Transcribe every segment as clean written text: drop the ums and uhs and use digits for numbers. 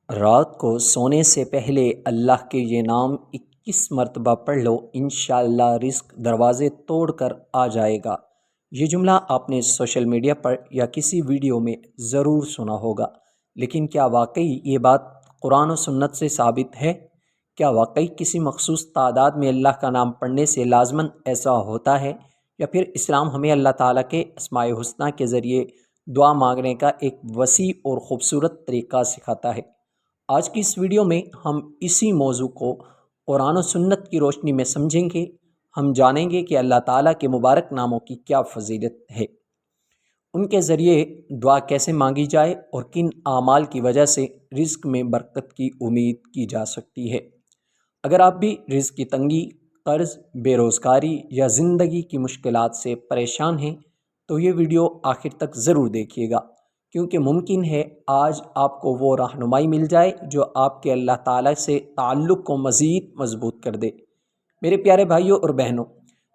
رات کو سونے سے پہلے اللہ کے یہ نام 21 مرتبہ پڑھ لو، انشاءاللہ رزق دروازے توڑ کر آ جائے گا۔ یہ جملہ آپ نے سوشل میڈیا پر یا کسی ویڈیو میں ضرور سنا ہوگا، لیکن کیا واقعی یہ بات قرآن و سنت سے ثابت ہے؟ کیا واقعی کسی مخصوص تعداد میں اللہ کا نام پڑھنے سے لازماً ایسا ہوتا ہے، یا پھر اسلام ہمیں اللہ تعالیٰ کے اسماء الحسنی کے ذریعے دعا مانگنے کا ایک وسیع اور خوبصورت طریقہ سکھاتا ہے؟ آج کی اس ویڈیو میں ہم اسی موضوع کو قرآن و سنت کی روشنی میں سمجھیں گے۔ ہم جانیں گے کہ اللہ تعالیٰ کے مبارک ناموں کی کیا فضیلت ہے، ان کے ذریعے دعا کیسے مانگی جائے، اور کن اعمال کی وجہ سے رزق میں برکت کی امید کی جا سکتی ہے۔ اگر آپ بھی رزق کی تنگی، قرض، بے روزگاری یا زندگی کی مشکلات سے پریشان ہیں تو یہ ویڈیو آخر تک ضرور دیکھیے گا، کیونکہ ممکن ہے آج آپ کو وہ رہنمائی مل جائے جو آپ کے اللہ تعالیٰ سے تعلق کو مزید مضبوط کر دے۔ میرے پیارے بھائیوں اور بہنوں،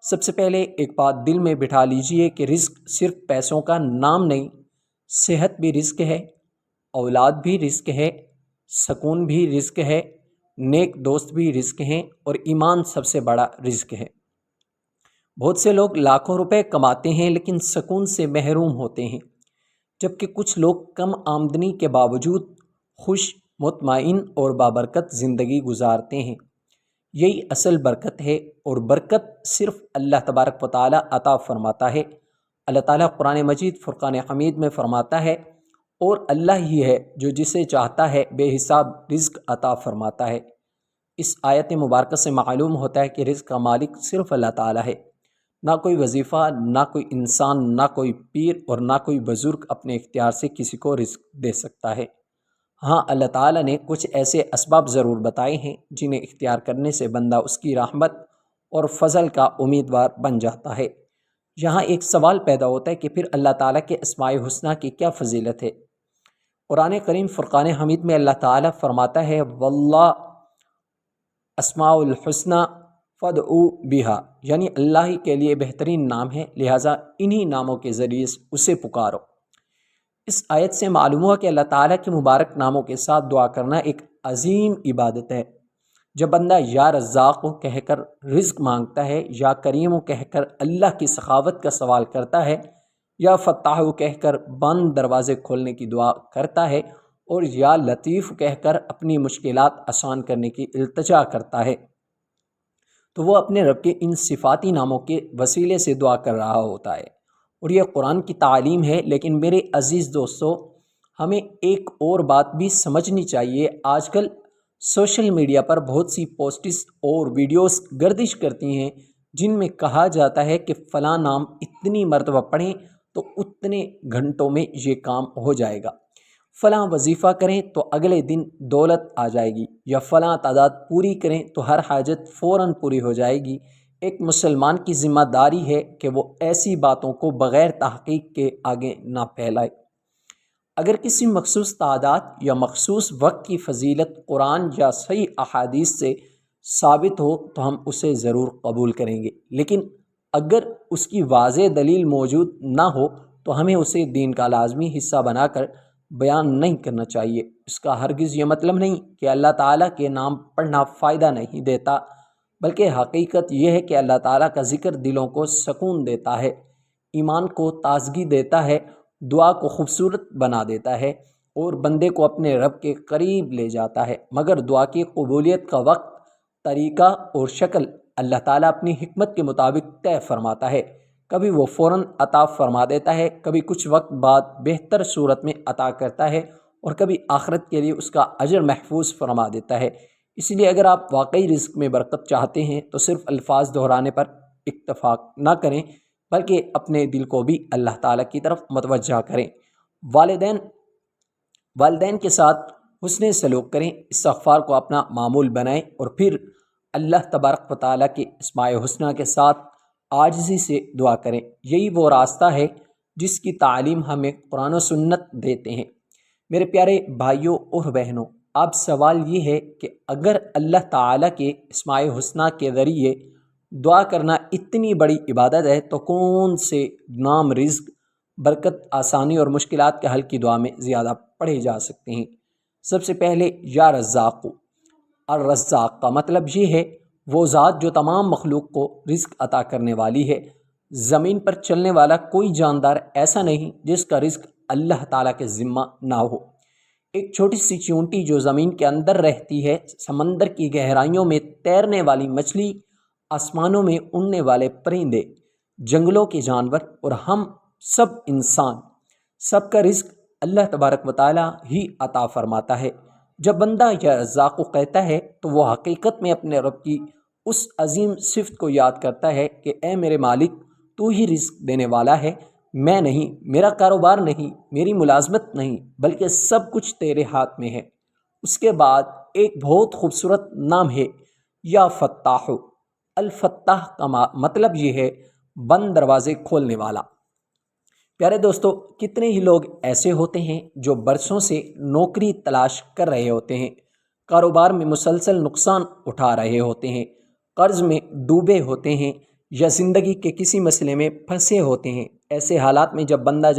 سب سے پہلے ایک بات دل میں بٹھا لیجئے کہ رزق صرف پیسوں کا نام نہیں، صحت بھی رزق ہے، اولاد بھی رزق ہے، سکون بھی رزق ہے، نیک دوست بھی رزق ہیں، اور ایمان سب سے بڑا رزق ہے۔ بہت سے لوگ لاکھوں روپے کماتے ہیں لیکن سکون سے محروم ہوتے ہیں، جبکہ کچھ لوگ کم آمدنی کے باوجود خوش، مطمئن اور بابرکت زندگی گزارتے ہیں۔ یہی اصل برکت ہے، اور برکت صرف اللہ تبارک و تعالیٰ عطا فرماتا ہے۔ اللہ تعالیٰ قرآن مجید فرقان حمید میں فرماتا ہے، اور اللہ ہی ہے جو جسے چاہتا ہے بے حساب رزق عطا فرماتا ہے۔ اس آیت مبارکہ سے معلوم ہوتا ہے کہ رزق کا مالک صرف اللہ تعالیٰ ہے۔ نہ کوئی وظیفہ، نہ کوئی انسان، نہ کوئی پیر اور نہ کوئی بزرگ اپنے اختیار سے کسی کو رزق دے سکتا ہے۔ ہاں، اللہ تعالیٰ نے کچھ ایسے اسباب ضرور بتائے ہیں جنہیں اختیار کرنے سے بندہ اس کی رحمت اور فضل کا امیدوار بن جاتا ہے۔ یہاں ایک سوال پیدا ہوتا ہے کہ پھر اللہ تعالیٰ کے اسماء الحسنی کی کیا فضیلت ہے؟ قرآن کریم فرقان حمید میں اللہ تعالیٰ فرماتا ہے، واللہ اسماء الحسنی فادعوا بہا، یعنی اللہ ہی کے لیے بہترین نام ہے، لہٰذا انہی ناموں کے ذریعے اسے پکارو۔ اس آیت سے معلوم ہوا کہ اللہ تعالیٰ کے مبارک ناموں کے ساتھ دعا کرنا ایک عظیم عبادت ہے۔ جب بندہ یا رزاق کہہ کر رزق مانگتا ہے، یا کریم کہہ کر اللہ کی سخاوت کا سوال کرتا ہے، یا فتاح کہہ کر بند دروازے کھولنے کی دعا کرتا ہے، اور یا لطیف کہہ کر اپنی مشکلات آسان کرنے کی التجا کرتا ہے، تو وہ اپنے رب کے ان صفاتی ناموں کے وسیلے سے دعا کر رہا ہوتا ہے، اور یہ قرآن کی تعلیم ہے۔ لیکن میرے عزیز دوستو، ہمیں ایک اور بات بھی سمجھنی چاہیے۔ آج کل سوشل میڈیا پر بہت سی پوسٹس اور ویڈیوز گردش کرتی ہیں جن میں کہا جاتا ہے کہ فلاں نام اتنی مرتبہ پڑھیں تو اتنے گھنٹوں میں یہ کام ہو جائے گا، فلاں وظیفہ کریں تو اگلے دن دولت آ جائے گی، یا فلاں تعداد پوری کریں تو ہر حاجت فوراً پوری ہو جائے گی۔ ایک مسلمان کی ذمہ داری ہے کہ وہ ایسی باتوں کو بغیر تحقیق کے آگے نہ پھیلائے۔ اگر کسی مخصوص تعداد یا مخصوص وقت کی فضیلت قرآن یا صحیح احادیث سے ثابت ہو تو ہم اسے ضرور قبول کریں گے، لیکن اگر اس کی واضح دلیل موجود نہ ہو تو ہمیں اسے دین کا لازمی حصہ بنا کر بیان نہیں کرنا چاہیے۔ اس کا ہرگز یہ مطلب نہیں کہ اللہ تعالیٰ کے نام پڑھنا فائدہ نہیں دیتا، بلکہ حقیقت یہ ہے کہ اللہ تعالیٰ کا ذکر دلوں کو سکون دیتا ہے، ایمان کو تازگی دیتا ہے، دعا کو خوبصورت بنا دیتا ہے، اور بندے کو اپنے رب کے قریب لے جاتا ہے۔ مگر دعا کی قبولیت کا وقت، طریقہ اور شکل اللہ تعالیٰ اپنی حکمت کے مطابق طے فرماتا ہے۔ کبھی وہ فوراً عطا فرما دیتا ہے، کبھی کچھ وقت بعد بہتر صورت میں عطا کرتا ہے، اور کبھی آخرت کے لیے اس کا اجر محفوظ فرما دیتا ہے۔ اس لیے اگر آپ واقعی رزق میں برکت چاہتے ہیں تو صرف الفاظ دہرانے پر اکتفا نہ کریں، بلکہ اپنے دل کو بھی اللہ تعالیٰ کی طرف متوجہ کریں۔ والدین کے ساتھ حسن سلوک کریں، استغفار کو اپنا معمول بنائیں، اور پھر اللہ تبارک و تعالیٰ کے اسماء الحسنی کے ساتھ عاجزی سے دعا کریں۔ یہی وہ راستہ ہے جس کی تعلیم ہمیں قرآن و سنت دیتے ہیں۔ میرے پیارے بھائیوں اور بہنوں، اب سوال یہ ہے کہ اگر اللہ تعالیٰ کے اسماء الحسنی کے ذریعے دعا کرنا اتنی بڑی عبادت ہے تو کون سے نام رزق، برکت، آسانی اور مشکلات کے حل کی دعا میں زیادہ پڑھے جا سکتے ہیں؟ سب سے پہلے یا رزاق، الرزاق کا مطلب یہ ہے وہ ذات جو تمام مخلوق کو رزق عطا کرنے والی ہے۔ زمین پر چلنے والا کوئی جاندار ایسا نہیں جس کا رزق اللہ تعالیٰ کے ذمہ نہ ہو۔ ایک چھوٹی سی چیونٹی جو زمین کے اندر رہتی ہے، سمندر کی گہرائیوں میں تیرنے والی مچھلی، آسمانوں میں اڑنے والے پرندے، جنگلوں کے جانور اور ہم سب انسان، سب کا رزق اللہ تبارک و تعالیٰ ہی عطا فرماتا ہے۔ جب بندہ یا رزاق کو کہتا ہے تو وہ حقیقت میں اپنے رب کی اس عظیم صفت کو یاد کرتا ہے کہ اے میرے مالک، تو ہی رزق دینے والا ہے، میں نہیں، میرا کاروبار نہیں، میری ملازمت نہیں، بلکہ سب کچھ تیرے ہاتھ میں ہے۔ اس کے بعد ایک بہت خوبصورت نام ہے یا فتاح۔ الفتاح کا مطلب یہ ہے بند دروازے کھولنے والا۔ پیارے دوستو، کتنے ہی لوگ ایسے ہوتے ہیں جو برسوں سے نوکری تلاش کر رہے ہوتے ہیں، کاروبار میں مسلسل نقصان اٹھا رہے ہوتے ہیں، قرض میں ڈوبے ہوتے ہیں یا زندگی کے کسی مسئلے میں پھنسے ہوتے ہیں۔ ایسے حالات میں جب بندہ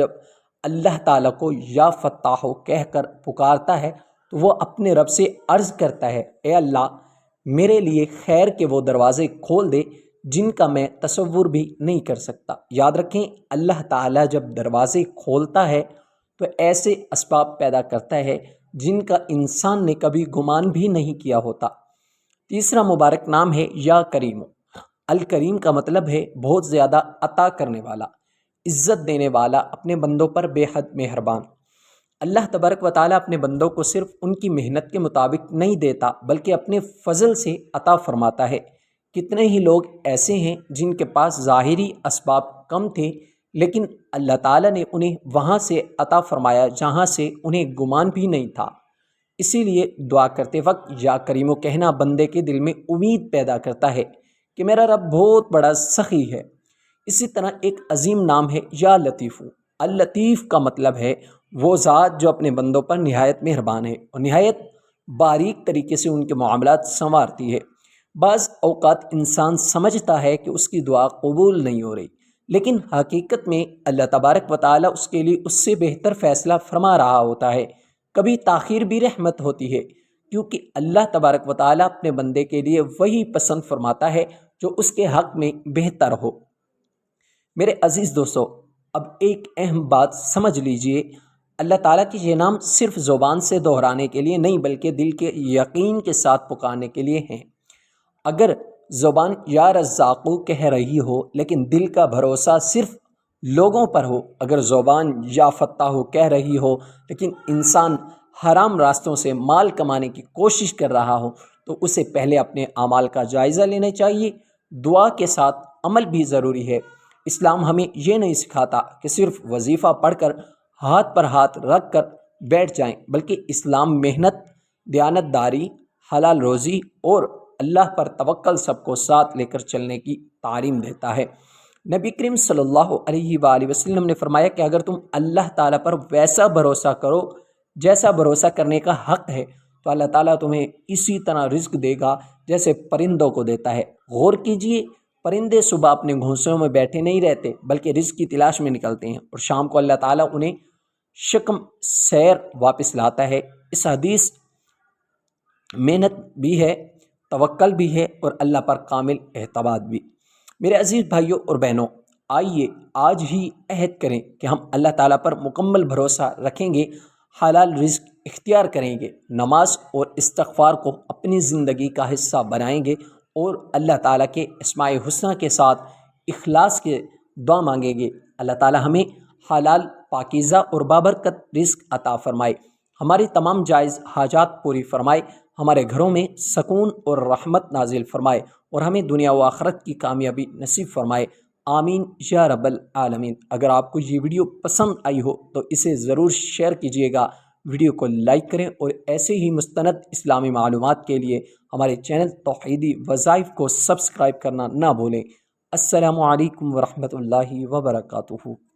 اللہ تعالیٰ کو یا فتاح کہہ کر پکارتا ہے تو وہ اپنے رب سے عرض کرتا ہے، اے اللہ، میرے لیے خیر کے وہ دروازے کھول دے جن کا میں تصور بھی نہیں کر سکتا۔ یاد رکھیں، اللہ تعالیٰ جب دروازے کھولتا ہے تو ایسے اسباب پیدا کرتا ہے جن کا انسان نے کبھی گمان بھی نہیں کیا ہوتا۔ تیسرا مبارک نام ہے یا کریم۔ الکریم کا مطلب ہے بہت زیادہ عطا کرنے والا، عزت دینے والا، اپنے بندوں پر بے حد مہربان۔ اللہ تبارک و تعالیٰ اپنے بندوں کو صرف ان کی محنت کے مطابق نہیں دیتا بلکہ اپنے فضل سے عطا فرماتا ہے۔ کتنے ہی لوگ ایسے ہیں جن کے پاس ظاہری اسباب کم تھے لیکن اللہ تعالیٰ نے انہیں وہاں سے عطا فرمایا جہاں سے انہیں گمان بھی نہیں تھا۔ اسی لیے دعا کرتے وقت یا کریمو کہنا بندے کے دل میں امید پیدا کرتا ہے کہ میرا رب بہت بڑا سخی ہے۔ اسی طرح ایک عظیم نام ہے یا لطیف۔ اللطیف کا مطلب ہے وہ ذات جو اپنے بندوں پر نہایت مہربان ہے اور نہایت باریک طریقے سے ان کے معاملات سنوارتی ہے۔ بعض اوقات انسان سمجھتا ہے کہ اس کی دعا قبول نہیں ہو رہی، لیکن حقیقت میں اللہ تبارک و تعالیٰ اس کے لیے اس سے بہتر فیصلہ فرما رہا ہوتا ہے۔ کبھی تاخیر بھی رحمت ہوتی ہے، کیونکہ اللہ تبارک و تعالیٰ اپنے بندے کے لیے وہی پسند فرماتا ہے جو اس کے حق میں بہتر ہو۔ میرے عزیز دوستو، اب ایک اہم بات سمجھ لیجئے، اللہ تعالیٰ کی یہ نام صرف زبان سے دہرانے کے لیے نہیں بلکہ دل کے یقین کے ساتھ پکارنے کے لیے ہیں۔ اگر زبان یا رزاقو کہہ رہی ہو لیکن دل کا بھروسہ صرف لوگوں پر ہو، اگر زبان یا فتاح کہہ رہی ہو لیکن انسان حرام راستوں سے مال کمانے کی کوشش کر رہا ہو، تو اسے پہلے اپنے اعمال کا جائزہ لینا چاہیے۔ دعا کے ساتھ عمل بھی ضروری ہے۔ اسلام ہمیں یہ نہیں سکھاتا کہ صرف وظیفہ پڑھ کر ہاتھ پر ہاتھ رکھ کر بیٹھ جائیں، بلکہ اسلام محنت، دیانت داری، حلال روزی اور اللہ پر توکل سب کو ساتھ لے کر چلنے کی تعلیم دیتا ہے۔ نبی کریم صلی اللہ علیہ وآلہ وسلم نے فرمایا کہ اگر تم اللہ تعالیٰ پر ویسا بھروسہ کرو جیسا بھروسہ کرنے کا حق ہے تو اللہ تعالیٰ تمہیں اسی طرح رزق دے گا جیسے پرندوں کو دیتا ہے۔ غور کیجئے، پرندے صبح اپنے گھونسلوں میں بیٹھے نہیں رہتے بلکہ رزق کی تلاش میں نکلتے ہیں اور شام کو اللہ تعالیٰ انہیں شکم سیر واپس لاتا ہے۔ اس حدیث محنت بھی ہے، توکل بھی ہے اور اللہ پر کامل اعتماد بھی۔ میرے عزیز بھائیوں اور بہنوں، آئیے آج ہی عہد کریں کہ ہم اللہ تعالیٰ پر مکمل بھروسہ رکھیں گے، حلال رزق اختیار کریں گے، نماز اور استغفار کو اپنی زندگی کا حصہ بنائیں گے اور اللہ تعالیٰ کے اسماء الحسنی کے ساتھ اخلاص کے دعا مانگیں گے۔ اللہ تعالیٰ ہمیں حلال، پاکیزہ اور بابرکت رزق عطا فرمائے، ہماری تمام جائز حاجات پوری فرمائے، ہمارے گھروں میں سکون اور رحمت نازل فرمائے اور ہمیں دنیا و آخرت کی کامیابی نصیب فرمائے۔ آمین یا رب العالمین۔ اگر آپ کو یہ ویڈیو پسند آئی ہو تو اسے ضرور شیئر کیجیے گا، ویڈیو کو لائک کریں اور ایسے ہی مستند اسلامی معلومات کے لیے ہمارے چینل توحیدی وظائف کو سبسکرائب کرنا نہ بھولیں۔ السلام علیکم ورحمۃ اللہ وبرکاتہ۔